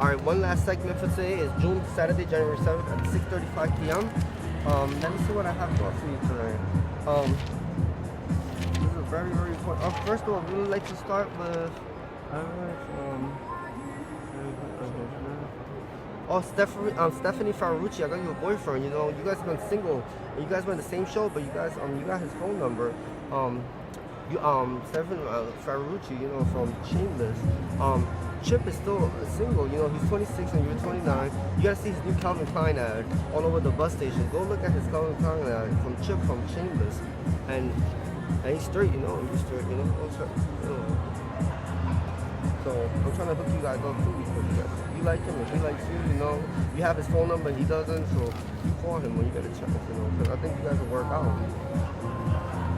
All right, one last segment for today is Saturday, January 7th at 6:35 p.m. Let me see what I have got for you today. This is a very, very important. First of all, we would like to start with. Oh, Stephanie Fararucci, I got you a boyfriend. You know, you guys have been single. And you guys were in the same show, but you got his phone number. Stephanie Fararucci, you know, from Shameless. Chip is still single. You know, he's 26 and you're 29. You gotta see his new Calvin Klein ad all over the bus station. Go look at his Calvin Klein ad from Chip from Shameless, and he's straight. You know, he's straight. You know, so I'm trying to hook you guys up too because you like him and he likes you. You know, you have his phone number, he doesn't. So you call him when you get a chance. You know, because I think you guys will work out.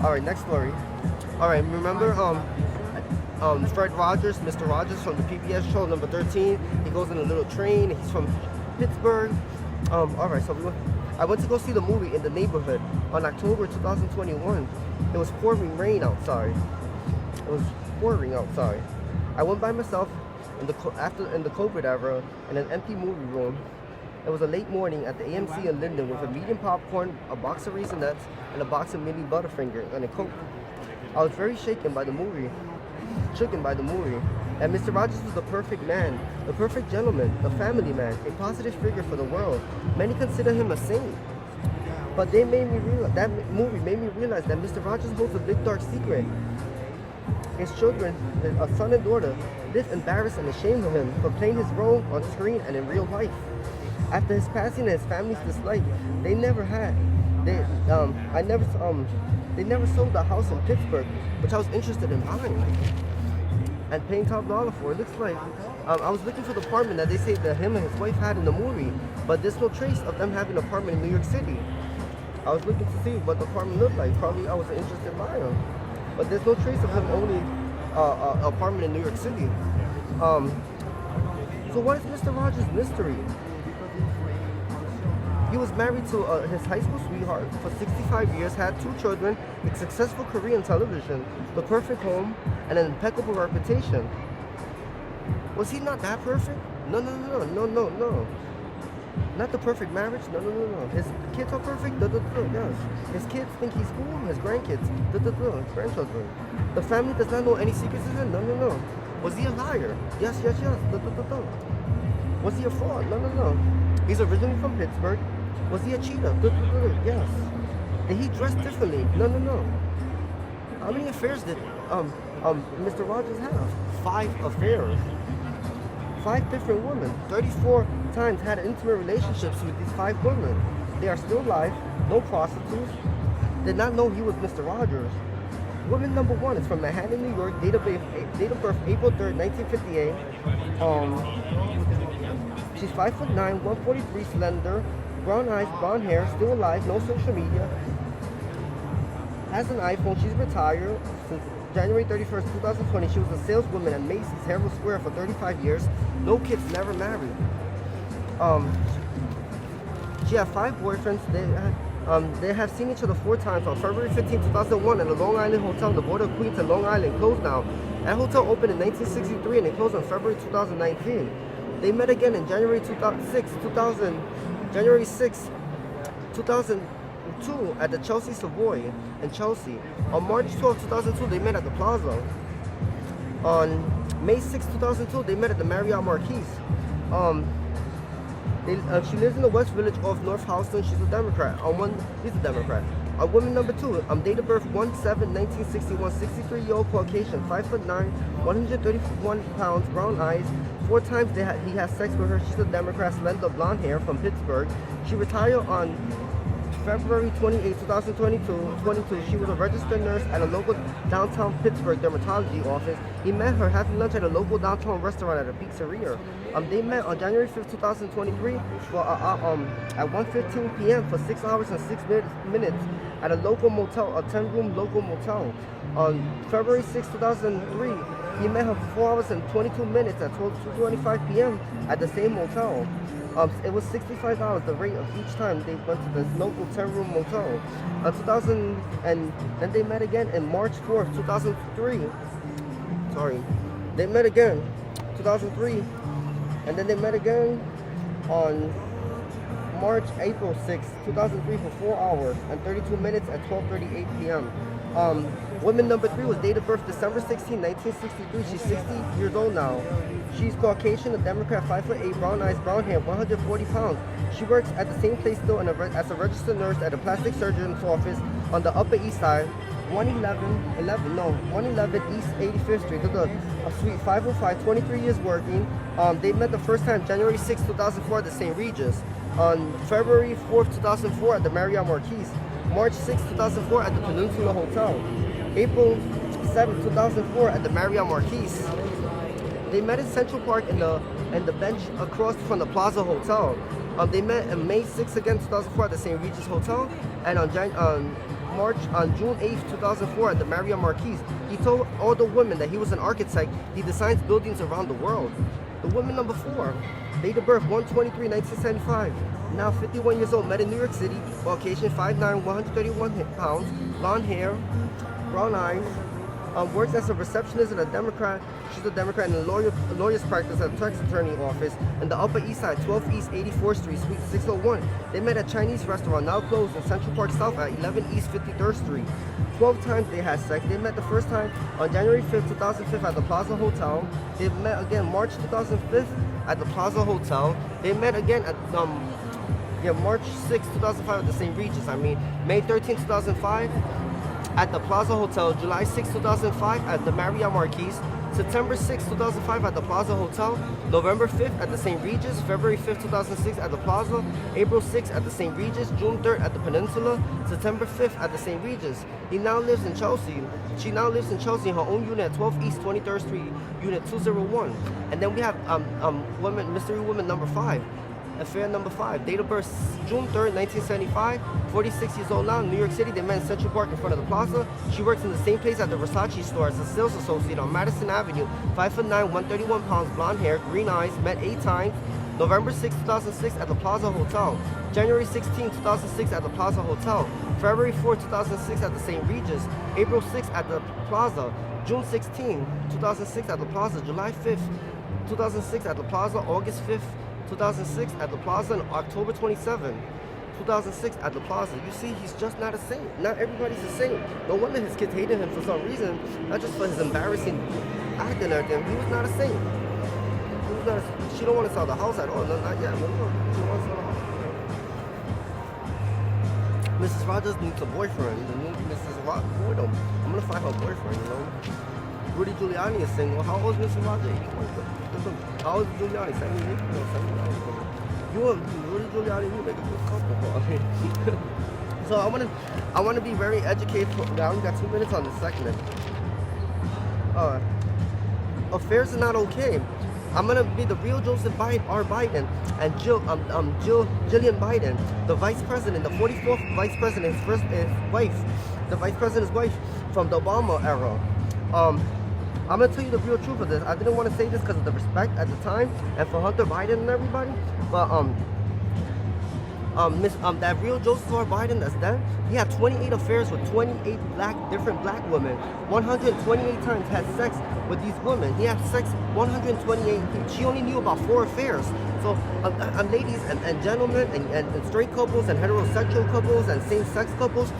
All right, next story. All right, remember Fred Rodgers, Mr. Rodgers from the PBS show number 13. He goes in a little train. He's from Pittsburgh. All right, so I went to go see the movie In the Neighborhood on October 2021. It was pouring rain outside. It was pouring outside. I went by myself in the COVID era in an empty movie room. It was a late morning at the AMC in Linden with a medium popcorn, a box of Raisinets, and a box of mini Butterfinger and a Coke. I was very shaken by the movie. And Mr. Rodgers was the perfect man, the perfect gentleman, the family man, a positive figure for the world. Many consider him a saint. But that movie made me realize that Mr. Rodgers holds a big dark secret. His children, a son and daughter, live embarrassed and ashamed of him for playing his role on screen and in real life. After his passing and his family's dislike, they never sold the house in Pittsburgh, which I was interested in buying and paying top dollar for. It looks like I was looking for the apartment that they say that him and his wife had in the movie, but there's no trace of them having an apartment in New York City. I was looking to see what the apartment looked like. Probably I was interested in buying them, but there's no trace of him owning an apartment in New York City. So what is Mr. Rodgers' mystery? He was married to his high school sweetheart for 65 years, had 2 children, a successful career in television, the perfect home, and an impeccable reputation. Was he not that perfect? No. Not the perfect marriage? No. His kids are perfect? Yes. His kids think he's cool? His grandkids? Grandchildren. The family does not know any secrets of him? No. Was he a liar? Yes. Was he a fraud? No. He's originally from Pittsburgh. Was he a cheater? Yes. Did he dress differently? No. How many affairs did Mr. Rodgers have? 5 affairs. 5 different women. 34 times had intimate relationships with these 5 women. They are still alive, no prostitutes. Did not know he was Mr. Rodgers. Woman number 1 is from Manhattan, New York, date of birth April 3rd, 1958. She's 5'9", 143, slender, brown eyes, blonde hair, still alive, no social media. Has an iPhone. She's retired since January 31st, 2020. She was a saleswoman at Macy's Herald Square for 35 years. No kids, never married. She had 5 boyfriends. They have seen each other 4 times. On February 15, 2001 at the Long Island Hotel, the border of Queens and Long Island, closed now. That hotel opened in 1963 and it closed on February 2019. They met again in January 2002 at the Chelsea Savoy in Chelsea. On March 12, 2002, they met at the Plaza. On May 6, 2002, they met at the Marriott Marquis. She lives in the West Village of North Houston. She's a Democrat. He's a Democrat. Woman number 2, date of birth 1/7/1961, 63-year-old Caucasian, 5'9", 131 pounds, brown eyes. 4 times he has sex with her. She's a Democrat, slender, blonde hair from Pittsburgh. She retired on February 28, 2022. She was a registered nurse at a local downtown Pittsburgh dermatology office. He met her having lunch at a local downtown restaurant at a pizzeria. They met on January 5th, 2023 at 1:15 p.m. for 6 hours and 6 minutes at a local motel, a 10-room local motel. On February 6, 2003, he met her for 4 hours and 22 minutes at 2:25 p.m. at the same motel. It was $65, the rate of each time they went to this local 10-room motel. And then they met again in March 4th, 2003. Sorry. They met again, 2003. And then they met again on April 6, 2003 for 4 hours and 32 minutes at 12:38 p.m. Woman number 3 was date of birth December 16, 1963. She's 60 years old now. She's Caucasian, a Democrat, 5'8", brown eyes, brown hair, 140 pounds. She works at the same place still as a registered nurse at a plastic surgeon's office on the Upper East Side, 111 East 85th Street. Look at a suite 505, 23 years working. They met the first time January 6, 2004 at the St. Regis. On February 4th, 2004 at the Marriott Marquis. March 6, 2004 at the Peninsula Hotel. April 7, 2004 at the Marriott Marquis. They met in Central Park in the bench across from the Plaza Hotel. They met on May 6 again, 2004 at the St. Regis Hotel, and on June 8, 2004 at the Marriott Marquis. He told all the women that he was an architect. He designs buildings around the world. The woman number 4, date of birth 1/23/1975. Now 51 years old, met in New York City, Caucasian, 5'9", 131 pounds, blonde hair, brown eyes. Works as a receptionist and a Democrat. She's a Democrat in a lawyer's practice at a tax attorney office in the Upper East Side, 12 East 84th Street, Suite 601. They met at a Chinese restaurant, now closed, in Central Park South at 11 East 53rd Street. 12 times they had sex. They met the first time on January 5th, 2005 at the Plaza Hotel. They met again March 2005 at the Plaza Hotel. They met again at March 6, 2005 at the St. Regis. May 13, 2005 at the Plaza Hotel, July 6, 2005 at the Marriott Marquis, September 6, 2005 at the Plaza Hotel, November 5th at the St. Regis, February 5th, 2006 at the Plaza, April 6th at the St. Regis, June 3rd at the Peninsula, September 5th at the St. Regis. He now lives in Chelsea. She now lives in Chelsea in her own unit at 12 East 23rd Street, Unit 201. And then we have mystery woman number 5. Affair number 5, date of birth June 3rd, 1975, 46 years old now, New York City. They met in Central Park in front of the Plaza. She works in the same place at the Versace store as a sales associate on Madison Avenue, 5'9", 131 pounds, blonde hair, green eyes, met 8 times. November 6, 2006 at the Plaza Hotel. January 16, 2006 at the Plaza Hotel. February 4, 2006 at the St. Regis. April 6 at the Plaza. June 16, 2006 at the Plaza. July 5th, 2006 at the Plaza. August 5th, 2006 at the Plaza, and October 27, 2006 at the Plaza. You see, he's just not a saint. Not everybody's a saint. No wonder his kids hated him for some reason, not just for his embarrassing act and everything. He was not a saint. He was not she don't want to sell the house at all. No, not yet. But no, she wants to sell the house. Mrs. Rodgers needs a boyfriend. The new Mrs. Rodgers. I'm going to find her boyfriend, you know. Rudy Giuliani is single. How old is Mr. Rodgers? How old is Giuliani? 78? No, 79. You and Rudy Giuliani, you make a good couple. So I want to be very educated. I only got 2 minutes on this segment. Affairs are not okay. I'm gonna be the real Joseph Biden and Jillian Biden, the vice president, the 44th vice president, his wife, the vice president's wife from the Obama era. I'm gonna tell you the real truth of this. I didn't want to say this because of the respect at the time and for Hunter Biden and everybody, but that real Joseph R. Biden that's dead, he had 28 affairs with 28 different black women. 128 times had sex with these women. He had sex 128. She only knew about 4 affairs. So ladies and gentlemen and straight couples and heterosexual couples and same-sex couples,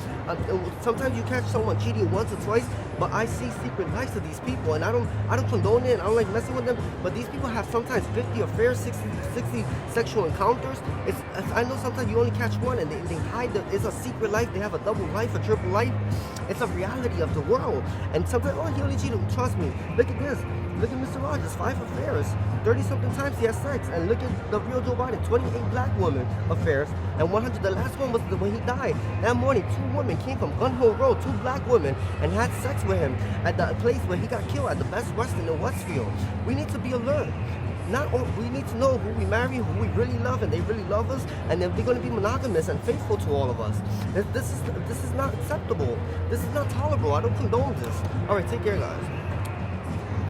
sometimes you catch someone cheating once or twice, but I see secret lives of these people, and I don't condone it. I don't like messing with them. But these people have sometimes 50 affairs, 60 sexual encounters. I know sometimes you only catch one, and they hide it. It's a secret life. They have a double life, a triple life. It's a reality of the world. And sometimes, he only cheated. Trust me. Look at this. Look at Mr. Rodgers, 5 affairs, 30-something times he has sex. And look at the real Joe Biden, 28 black women affairs, and 100. The last one was when he died. That morning, 2 women came from Gun Hill Road, 2 black women, and had sex with him at the place where he got killed at the Best Western in Westfield. We need to be alert. We need to know who we marry, who we really love, and they really love us, and then they're going to be monogamous and faithful to all of us. This is not acceptable. This is not tolerable. I don't condone this. All right, take care, guys.